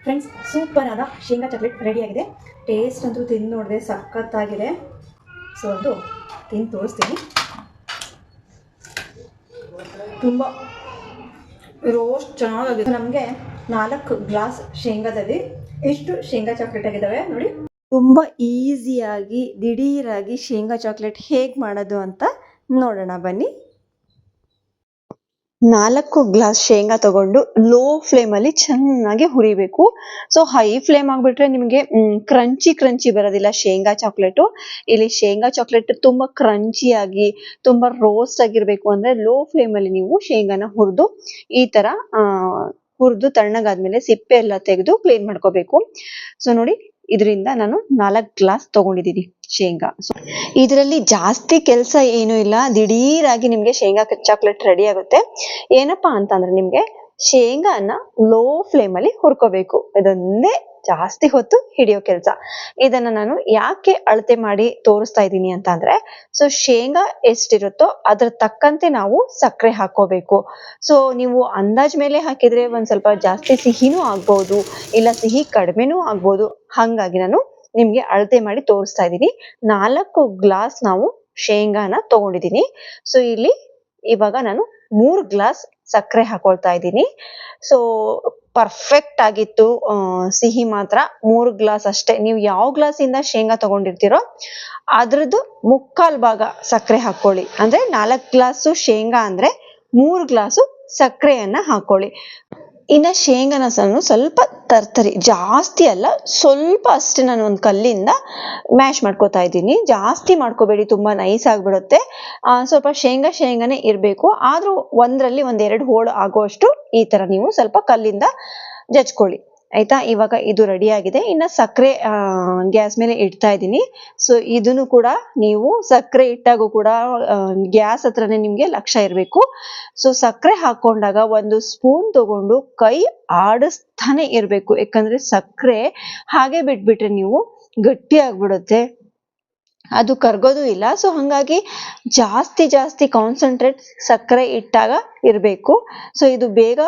Friends, super ಆದ ಶೇಂಗಾ chocolate ರೆಡಿಯಾಗಿದೆ. ಟೇಸ್ಟ್ ಅಂತೂ ತಿಂದು ನೋಡಿದೆ, ಸಖತ್ತಾಗಿದೆ. ಸೊ ಅದು ತಿಂದು ತೋರಿಸ್ತೀನಿ. ತುಂಬ ರೋಸ್ಟ್ ಚೆನ್ನಾಗಿದೆ. ನಮಗೆ 4 ಗ್ಲಾಸ್ ಶೇಂಗಾದಲ್ಲಿ ಎಷ್ಟು ಶೇಂಗಾ ಚಾಕ್ಲೇಟ್ ಆಗಿದ್ದಾವೆ ನೋಡಿ. ತುಂಬ ಈಸಿಯಾಗಿ ದಿಢೀರಾಗಿ ಶೇಂಗಾ ಚಾಕ್ಲೇಟ್ ಹೇಗೆ ಮಾಡೋದು ಅಂತ ನೋಡೋಣ ಬನ್ನಿ. 4 ಗ್ಲಾಸ್ ಶೇಂಗಾ ತಗೊಂಡು ಲೋ ಫ್ಲೇಮಲ್ಲಿ ಚೆನ್ನಾಗಿ ಹುರಿಬೇಕು. ಸೊ ಹೈ ಫ್ಲೇಮ್ ಆಗಿಬಿಟ್ರೆ ನಿಮಗೆ ಕ್ರಂಚಿ ಬರೋದಿಲ್ಲ ಶೇಂಗಾ ಚಾಕ್ಲೇಟು. ಇಲ್ಲಿ ಶೇಂಗಾ ಚಾಕ್ಲೇಟ್ ತುಂಬ ಕ್ರಂಚಿಯಾಗಿ ತುಂಬ ರೋಸ್ಟ್ ಆಗಿರಬೇಕು ಅಂದರೆ ಲೋ ಫ್ಲೇಮಲ್ಲಿ ನೀವು ಶೇಂಗಾನ ಹುರಿದು ಈ ಥರ ಹುರಿದು ತಣ್ಣಗಾದ್ಮೇಲೆ ಸಿಪ್ಪೆ ಎಲ್ಲ ತೆಗೆದು ಕ್ಲೀನ್ ಮಾಡ್ಕೋಬೇಕು. ಸೊ ನೋಡಿ, ಇದರಿಂದ ನಾನು 4 ಗ್ಲಾಸ್ ತಗೊಂಡಿದ್ದೀನಿ ಶೇಂಗಾ. ಸೊ ಇದರಲ್ಲಿ ಜಾಸ್ತಿ ಕೆಲಸ ಏನೂ ಇಲ್ಲ, ದಿಢೀರಾಗಿ ನಿಮಗೆ ಶೇಂಗಾ ಚಾಕ್ಲೇಟ್ ರೆಡಿ ಆಗುತ್ತೆ. ಏನಪ್ಪಾ ಅಂತಂದ್ರೆ ನಿಮಗೆ ಶೇಂಗಾನ ಲೋ ಫ್ಲೇಮಲ್ಲಿ ಹುರ್ಕೋಬೇಕು. ಇದೊಂದೇ ಜಾಸ್ತಿ ಹೊತ್ತು ಹಿಡಿಯೋ ಕೆಲಸ. ಇದನ್ನ ನಾನು ಯಾಕೆ ಅಳತೆ ಮಾಡಿ ತೋರಿಸ್ತಾ ಇದ್ದೀನಿ ಅಂತ ಅಂದ್ರೆ, ಸೊ ಶೇಂಗಾ ಎಷ್ಟಿರುತ್ತೋ ಅದ್ರ ತಕ್ಕಂತೆ ನಾವು ಸಕ್ಕರೆ ಹಾಕೋಬೇಕು. ಸೊ ನೀವು ಅಂದಾಜ್ ಮೇಲೆ ಹಾಕಿದ್ರೆ ಒಂದ್ ಸ್ವಲ್ಪ ಜಾಸ್ತಿ ಸಿಹಿನೂ ಆಗ್ಬಹುದು, ಇಲ್ಲ ಸಿಹಿ ಕಡಿಮೆನೂ ಆಗ್ಬಹುದು. ಹಾಗಾಗಿ ನಾನು ನಿಮ್ಗೆ ಅಳತೆ ಮಾಡಿ ತೋರಿಸ್ತಾ ಇದ್ದೀನಿ. 4 ಗ್ಲಾಸ್ ನಾವು ಶೇಂಗಾನ ತಗೊಂಡಿದ್ದೀನಿ. ಸೊ ಇಲ್ಲಿ ಇವಾಗ ನಾನು 3 ಗ್ಲಾಸ್ ಸಕ್ಕರೆ ಹಾಕೊಳ್ತಾ ಇದ್ದೀನಿ. ಸೊ ಪರ್ಫೆಕ್ಟ್ ಆಗಿತ್ತು. ಸಿಹಿ ಮಾತ್ರ 3 ಗ್ಲಾಸ್ ಅಷ್ಟೇ. ನೀವು ಯಾವ ಗ್ಲಾಸಿಂದ ಶೇಂಗಾ ತಗೊಂಡಿರ್ತೀರೋ ಅದ್ರದ್ದು 3/4 ಭಾಗ ಸಕ್ಕರೆ ಹಾಕೊಳ್ಳಿ. ಅಂದ್ರೆ 4 ಗ್ಲಾಸು ಶೇಂಗಾ ಅಂದ್ರೆ 3 ಗ್ಲಾಸು ಸಕ್ಕರೆಯನ್ನ ಹಾಕೊಳ್ಳಿ. ಇನ್ನ ಶೇಂಗಾನ ಸ್ವಲ್ಪ ತರ್ತರಿ, ಜಾಸ್ತಿ ಅಲ್ಲ, ಸ್ವಲ್ಪ ಅಷ್ಟೇ. ನಾನು ಒಂದು ಕಲ್ಲಿಂದ ಮ್ಯಾಶ್ ಮಾಡ್ಕೋತಾ ಇದ್ದೀನಿ. ಜಾಸ್ತಿ ಮಾಡ್ಕೋಬೇಡಿ, ತುಂಬಾ ನೈಸ್ ಆಗ್ಬಿಡುತ್ತೆ. ಸ್ವಲ್ಪ ಶೇಂಗಾನೇ ಇರಬೇಕು. ಆದ್ರೂ ಒಂದರಲ್ಲಿ 1-2 ಹೋಳು ಆಗುವಷ್ಟು ಈ ತರ ನೀವು ಸ್ವಲ್ಪ ಕಲ್ಲಿಂದ ಜಜ್ಕೊಳ್ಳಿ, ಆಯ್ತಾ. ಇವಾಗ ಇದು ರೆಡಿ ಆಗಿದೆ. ಇನ್ನ ಸಕ್ಕರೆ ಗ್ಯಾಸ್ ಮೇಲೆ ಇಡ್ತಾ ಇದ್ದೀನಿ. ಸೊ ಇದನ್ನು ಕೂಡ ನೀವು ಸಕ್ಕರೆ ಇಟ್ಟಾಗೂ ಕೂಡ ಗ್ಯಾಸ್ ಹತ್ರನೇ ನಿಮ್ಗೆ ಲಕ್ಷ್ಯ ಇರಬೇಕು. ಸೊ ಸಕ್ಕರೆ ಹಾಕೊಂಡಾಗ 1 ಸ್ಪೂನ್ ತಗೊಂಡು ಕೈ ಆಡಿಸ್ತಾನೆ ಇರ್ಬೇಕು. ಯಾಕಂದ್ರೆ ಸಕ್ಕರೆ ಹಾಗೆ ಬಿಟ್ಬಿಟ್ರೆ ನೀವು ಗಟ್ಟಿ ಆಗ್ಬಿಡುತ್ತೆ, ಅದು ಕರ್ಗೋದು ಇಲ್ಲ. ಸೊ ಹಂಗಾಗಿ ಜಾಸ್ತಿ ಕಾನ್ಸಂಟ್ರೇಟ್ ಸಕ್ಕರೆ ಇಟ್ಟಾಗ ಇರಬೇಕು. ಸೊ ಇದು ಬೇಗ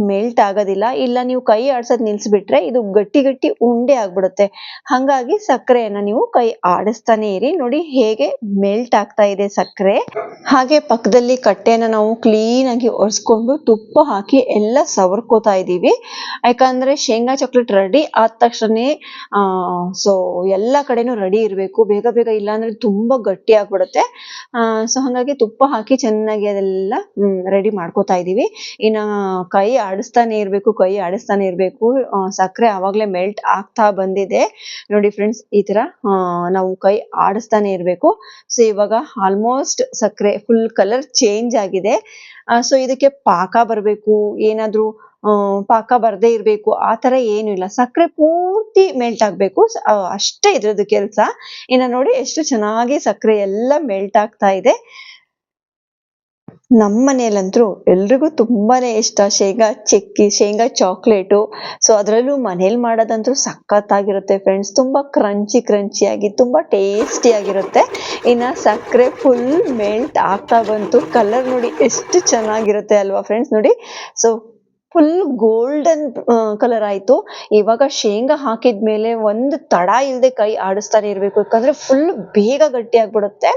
ಮೆಲ್ಟ್ ಆಗೋದಿಲ್ಲ. ಇಲ್ಲ ನೀವು ಕೈ ಆಡ್ಸೋದ್ ನಿಲ್ಸ್ಬಿಟ್ರೆ ಇದು ಗಟ್ಟಿ ಉಂಡೆ ಆಗ್ಬಿಡುತ್ತೆ. ಹಂಗಾಗಿ ಸಕ್ಕರೆಯನ್ನ ನೀವು ಕೈ ಆಡಿಸ್ತಾನೆ ಇರಿ. ನೋಡಿ ಹೇಗೆ ಮೆಲ್ಟ್ ಆಗ್ತಾ ಇದೆ ಸಕ್ಕರೆ. ಹಾಗೆ ಪಕ್ಕದಲ್ಲಿ ಕಟ್ಟೆನ ನಾವು ಕ್ಲೀನ್ ಆಗಿ ಒರೆಸ್ಕೊಂಡು ತುಪ್ಪ ಹಾಕಿ ಎಲ್ಲ ಸವರ್ಕೋತಾ ಇದೀವಿ. ಯಾಕಂದ್ರೆ ಶೇಂಗಾ ಚಾಕ್ಲೇಟ್ ರೆಡಿ ಆದ ತಕ್ಷಣ ಸೊ ಎಲ್ಲಾ ಕಡೆನೂ ರೆಡಿ ಇರಬೇಕು ಬೇಗ. ಇಲ್ಲ ಅಂದ್ರೆ ತುಂಬಾ ಗಟ್ಟಿ ಆಗ್ಬಿಡುತ್ತೆ. ಸೊ ಹಂಗಾಗಿ ತುಪ್ಪ ಹಾಕಿ ಚೆನ್ನಾಗಿ ಅದೆಲ್ಲ ರೆಡಿ ಮಾಡ್ಕೋತಾ ಇದೀವಿ. ಇನ್ನ ಕೈ ಆಡಿಸ್ತಾನೆ ಇರ್ಬೇಕು. ಸಕ್ಕರೆ ಆವಾಗ್ಲೇ ಮೆಲ್ಟ್ ಆಗ್ತಾ ಬಂದಿದೆ ನೋಡಿ ಫ್ರೆಂಡ್ಸ್. ಈ ತರ ನಾವು ಕೈ ಆಡಿಸ್ತಾನೆ ಇರ್ಬೇಕು. ಸೊ ಇವಾಗ ಆಲ್ಮೋಸ್ಟ್ ಸಕ್ಕರೆ ಫುಲ್ ಕಲರ್ ಚೇಂಜ್ ಆಗಿದೆ. ಸೊ ಇದಕ್ಕೆ ಪಾಕ ಬರ್ಬೇಕು, ಏನಾದ್ರೂ ಪಾಕ ಬರ್ದೇ ಇರ್ಬೇಕು ಆ ತರ ಏನು ಇಲ್ಲ. ಸಕ್ಕರೆ ಪೂರ್ತಿ ಮೆಲ್ಟ್ ಆಗ್ಬೇಕು, ಅಷ್ಟೇ ಇದ್ರದ್ದು ಕೆಲಸ. ಇನ್ನ ನೋಡಿ ಎಷ್ಟು ಚೆನ್ನಾಗಿ ಸಕ್ಕರೆ ಎಲ್ಲ ಮೆಲ್ಟ್ ಆಗ್ತಾ ಇದೆ. ನಮ್ಮ ಮನೆಯಲ್ಲಂತೂ ಎಲ್ರಿಗೂ ತುಂಬಾನೇ ಇಷ್ಟ ಶೇಂಗಾ ಚಾಕ್ಲೇಟು. ಸೊ ಅದ್ರಲ್ಲೂ ಮನೇಲಿ ಮಾಡೋದಂತೂ ಸಖತ್ತಾಗಿರುತ್ತೆ ಫ್ರೆಂಡ್ಸ್. ತುಂಬಾ ಕ್ರಂಚಿಯಾಗಿ ತುಂಬಾ ಟೇಸ್ಟಿ ಆಗಿರುತ್ತೆ. ಇನ್ನ ಸಕ್ಕರೆ ಫುಲ್ ಮೆಲ್ಟ್ ಆಗ್ತಾ ಬಂತು. ಕಲರ್ ನೋಡಿ ಎಷ್ಟು ಚೆನ್ನಾಗಿರುತ್ತೆ ಅಲ್ವಾ ಫ್ರೆಂಡ್ಸ್. ನೋಡಿ, ಸೊ ಫುಲ್ ಗೋಲ್ಡನ್ ಕಲರ್ ಆಯ್ತು. ಇವಾಗ ಶೇಂಗಾ ಹಾಕಿದ್ಮೇಲೆ ಒಂದು ತಡ ಇಲ್ಲದೆ ಕೈ ಆಡಿಸ್ತಾನೆ ಇರ್ಬೇಕು, ಯಾಕಂದ್ರೆ ಫುಲ್ ಬೇಗ ಗಟ್ಟಿ ಆಗ್ಬಿಡುತ್ತೆ.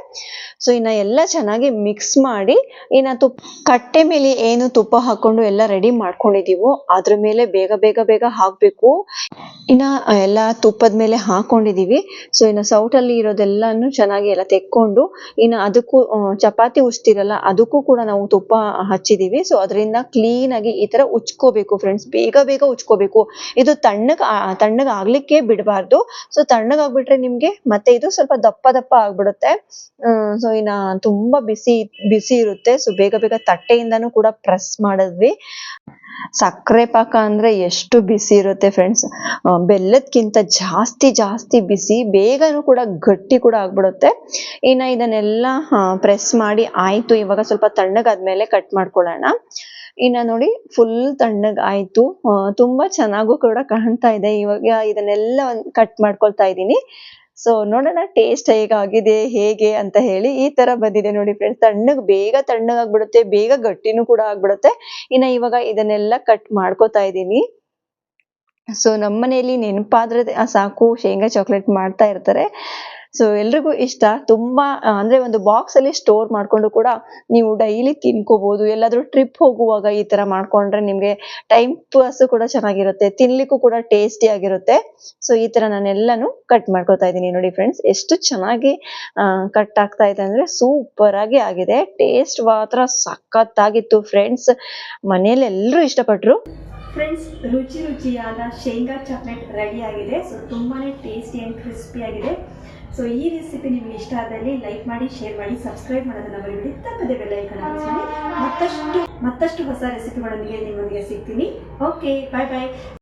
ಸೊ ಇನ್ನ ಎಲ್ಲ ಚೆನ್ನಾಗಿ ಮಿಕ್ಸ್ ಮಾಡಿ, ಇನ್ನ ಕಟ್ಟೆ ಮೇಲೆ ಏನು ತುಪ್ಪ ಹಾಕೊಂಡು ಎಲ್ಲ ರೆಡಿ ಮಾಡ್ಕೊಂಡಿದೀವೋ ಅದ್ರ ಮೇಲೆ ಬೇಗ ಹಾಕ್ಬೇಕು. ಇನ್ನ ಎಲ್ಲ ತುಪ್ಪದ ಮೇಲೆ ಹಾಕೊಂಡಿದೀವಿ. ಸೊ ಇನ್ನ ಸೌಟಲ್ಲಿ ಇರೋದೆಲ್ಲಾನು ಚೆನ್ನಾಗಿ ಎಲ್ಲ ತೆಕ್ಕೊಂಡು, ಇನ್ನ ಅದಕ್ಕೂ ಚಪಾತಿ ಉಜ್ತಿರಲ್ಲ ಅದಕ್ಕೂ ಕೂಡ ನಾವು ತುಪ್ಪ ಹಚ್ಚಿದೀವಿ. ಸೊ ಅದರಿಂದ ಕ್ಲೀನ್ ಆಗಿ ಈ ತರ ಉಚ್ಕೋಬೇಕು ಫ್ರೆಂಡ್ಸ್. ಬೇಗ ಉಚ್ಕೋಬೇಕು. ಇದು ತಣ್ಣಗ ಆಗ್ಲಿಕ್ಕೆ ಬಿಡಬಾರ್ದು. ಸೊ ತಣ್ಣಗಾಗ್ಬಿಟ್ರೆ ನಿಮ್ಗೆ ಮತ್ತೆ ಇದು ಸ್ವಲ್ಪ ದಪ್ಪ ಆಗ್ಬಿಡುತ್ತೆ. ಸೊ ಇನ್ನ ತುಂಬಾ ಬಿಸಿ ಇರುತ್ತೆ. ಸೊ ಬೇಗ ತಟ್ಟೆಯಿಂದಾನು ಕೂಡ ಪ್ರೆಸ್ ಮಾಡಿದ್ವಿ. ಸಕ್ಕರೆ ಪಾಕ ಅಂದ್ರೆ ಎಷ್ಟು ಬಿಸಿ ಇರುತ್ತೆ ಫ್ರೆಂಡ್ಸ್, ಬೆಲ್ಲದ್ಕಿಂತ ಜಾಸ್ತಿ ಬಿಸಿ. ಬೇಗನೂ ಕೂಡ ಗಟ್ಟಿ ಕೂಡ ಆಗ್ಬಿಡುತ್ತೆ. ಇನ್ನ ಇದನ್ನೆಲ್ಲ ಪ್ರೆಸ್ ಮಾಡಿ ಆಯ್ತು. ಇವಾಗ ಸ್ವಲ್ಪ ತಣ್ಣಗಾದ್ಮೇಲೆ ಕಟ್ ಮಾಡ್ಕೊಳ್ಳೋಣ. ಇನ್ನ ನೋಡಿ ಫುಲ್ ತಣ್ಣಗ್ ಆಯ್ತು. ತುಂಬಾ ಚೆನ್ನಾಗೂ ಕೂಡ ಕಾಣ್ತಾ ಇದೆ. ಇವಾಗ ಇದನ್ನೆಲ್ಲ ಕಟ್ ಮಾಡ್ಕೊಳ್ತಾ ಇದ್ದೀನಿ. ಸೊ ನೋಡೋಣ ಟೇಸ್ಟ್ ಹೇಗೆ ಅಂತ ಹೇಳಿ. ಈ ತರ ಬಂದಿದೆ ನೋಡಿ ಫ್ರೆಂಡ್ಸ್. ಬೇಗ ತಣ್ಣಗಾಗ್ಬಿಡುತ್ತೆ, ಬೇಗ ಗಟ್ಟಿನೂ ಕೂಡ ಆಗ್ಬಿಡುತ್ತೆ. ಇನ್ನ ಇವಾಗ ಇದನ್ನೆಲ್ಲ ಕಟ್ ಮಾಡ್ಕೋತಾ ಇದ್ದೀನಿ. ಸೊ ನಮ್ಮನೇಲಿ ನೆನಪಾದ್ರೆ ಸಾಕು ಶೇಂಗಾ ಚಾಕ್ಲೇಟ್ ಮಾಡ್ತಾ ಇರ್ತಾರೆ. ಸೊ ಎಲ್ರಿಗೂ ಇಷ್ಟ. ತುಂಬಾ ಅಂದ್ರೆ ಒಂದು ಬಾಕ್ಸ್ ಅಲ್ಲಿ ಸ್ಟೋರ್ ಮಾಡ್ಕೊಂಡು ಕೂಡ ನೀವು ಡೈಲಿ ತಿನ್ಕೋಬಹುದು. ಎಲ್ಲಾದ್ರೂ ಟ್ರಿಪ್ ಹೋಗುವಾಗ ಈ ತರ ಮಾಡ್ಕೊಂಡ್ರೆ ನಿಮ್ಗೆ ಟೈಮ್ ಪಾಸ್ ಕೂಡ ಚೆನ್ನಾಗಿರುತ್ತೆ, ತಿನ್ಲಿಕ್ಕೂ ಕೂಡ ಟೇಸ್ಟಿ ಆಗಿರುತ್ತೆ. ಸೊ ಈ ತರ ನಾನೆಲ್ಲಾನು ಕಟ್ ಮಾಡ್ಕೊತಾ ಇದ್ದೀನಿ. ನೋಡಿ ಫ್ರೆಂಡ್ಸ್, ಎಷ್ಟು ಚೆನ್ನಾಗಿ ಕಟ್ ಆಗ್ತಾ ಇದೆ ಅಂದ್ರೆ ಸೂಪರ್ ಆಗಿ ಆಗಿದೆ. ಟೇಸ್ಟ್ ಮಾತ್ರ ಸಖತ್ತಾಗಿತ್ತು ಫ್ರೆಂಡ್ಸ್. ಮನೇಲಿ ಎಲ್ಲರೂ ಇಷ್ಟಪಟ್ರು. ಫ್ರೆಂಡ್ಸ್, ರುಚಿ ರುಚಿಯಾದ ಶೇಂಗಾ ಚಾಕ್ಲೇಟ್ ರೆಡಿ ಆಗಿದೆ. ಸೊ ತುಂಬಾನೇ ಟೇಸ್ಟಿ ಆ್ಯಂಡ್ ಕ್ರಿಸ್ಪಿ ಆಗಿದೆ. ಸೊ ಈ ರೆಸಿಪಿ ನಿಮಗೆ ಇಷ್ಟ ಆದಲ್ಲಿ ಲೈಕ್ ಮಾಡಿ, ಶೇರ್ ಮಾಡಿ, ಸಬ್ಸ್ಕ್ರೈಬ್ ಮಾಡೋದನ್ನ ಮರಿಬೇಡಿ. ತಪ್ಪದೆ ಬೆಲ್ ಐಕಾನ್ ಪ್ರೆಸ್ ಮಾಡಿ. ಮತ್ತಷ್ಟು ಹೊಸ ರೆಸಿಪಿಗಳೊಂದಿಗೆ ನಿಮ್ಮೊಂದಿಗೆ ಸಿಗ್ತೀನಿ. ಓಕೆ, ಬಾಯ್ ಬಾಯ್.